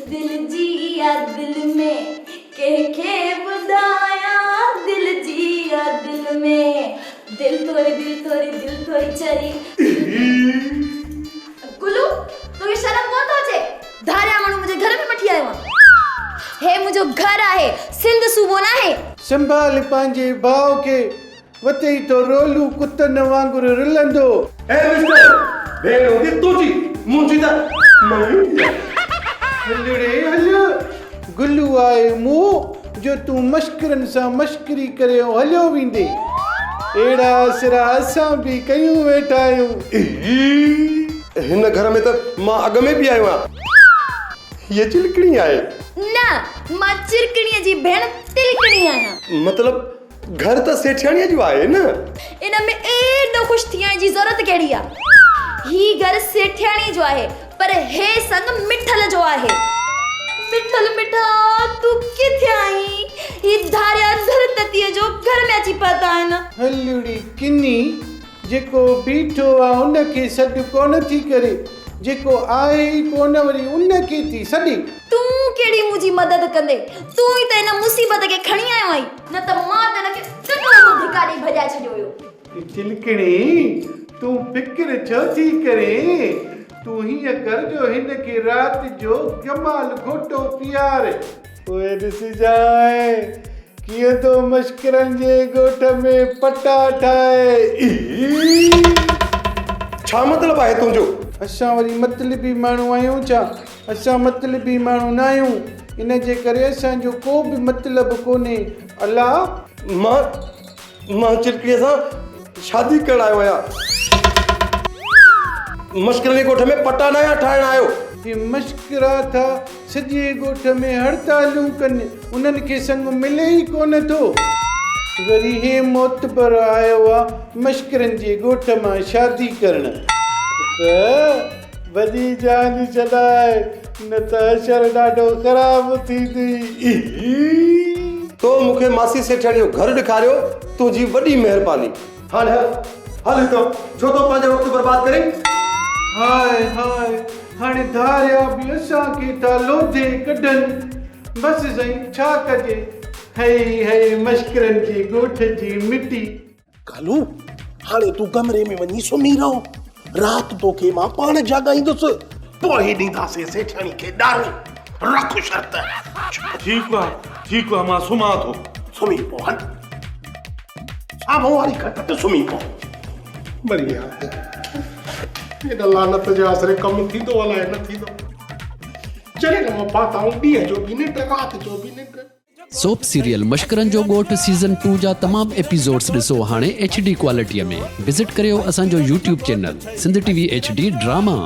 दिल जिया दिल में के बुदाया दिल जिया दिल में दिल थोड़ी चरी गुलू तो ये शर्म कोन तो चे धारिया माण्हू मुझे घर में मठी आयो हे मुझो घर आहे सिंध सूबो ना है संभाल पंहिंजे भाउ खे वते तो रोलू कुतन वांगुर रिलंदो ए मिस्टर भेड़ होगी तुझी मुंजी दा हलड़े हल गुल्लू आए मुंह जो तू मश्करन सां मश्करी करे हलियो वेंदे एड़ा सिरा असां भी कयूं वेठा आहियूं हिन घर में तो मां अग में भी आयो आहियां ये चिलकणी आहे ना मां चिरकणीअ जी भेण तिलकणी आहियां मतलब घर तो सेठियाणीअ जो आहे न इन में एडो खुश थियण जी जरूरत केड़ी आ ही घर सेठियाणी जो आहे पर हे संग मिठल जो आहे मिठल मिठा तू किथे आई ही धारिया धरततीअ जो घर में अची पता है न हलड़ी किनी जेको बीठो आ उन खे सॾु कोन थी करे जेको आहे ई कोन वरी उन खे थी सॾे तू केड़ी मुजी मदद कंदे तू ही त इन मुसीबत के खणी आयो आई न त मां त न के टटो धिकाड़ी भजाए छडियो हुयो चिलकणी तू फिक्र छो थी करे तू हीअं कर जो हिन खे राति जो कमाल घोटो प्यार ओए ॾिसी जाए कीअं तो मश्करनि जे ॻोठ में पटा ठाहे छा मतलब आहे तुंहिंजो असां वरी मतलबी माण्हू आहियूं छा असां मतलबी माण्हू न आहियूं इन जे करे असांजो को बि मतिलबु कोन्हे अलाह मां चिरकड़ीअ सां शादी करण आयो आहियां मश्करनि जे ॻोठ में पटा नया ठाहिण आयो ही मश्करा था सॼे ॻोठ में हड़तालूं कनि उन्हनि खे संग मिले ई कोन थो वरी हे मोतबर आयो आहे मश्करनि जे ॻोठ मां शादी करण त वॾी जान छॾाए न त अशर ॾाढो ख़राब थींदी तो मूंखे मासी सेठियाणी जो घर ॾेखारियो तुंहिंजी वॾी महिरबानी हाणे हल तो छो तो पंहिंजो वक़्तु बर्बाद करे हाय हाय हाणे धारिया बि असांखे था लोधे कढनि बसि साईं छा कजे हई हई मश्करनि जे ॻोठ जी मिटी कालू हाणे तू कमरे में वञी सुम्ही रहो रात तोखे मां पाण जाॻाईंदुसि पोइ ॾींदासीं सेठियाणी खे ॾाढ़ो रख शर्त ठीक आहे मां सुम्हां थो सुम्ही पो हल साम्हूं वारी खट ते सुम्ही पो बढ़िया हेॾा लानत जे आसरे कमु थींदो अलाए न थींदो चले न मां पाताऊं ॾींहं जो बि निंड राति जो बि निंड सोप सीरियल मश्करनि जो ॻोठ सीज़न 2 जा तमाम एपिसोड्स ॾिसो हाणे HD क्वालिटीअ में विज़िट करियो असांजो YouTube channel Sindh TV HD drama.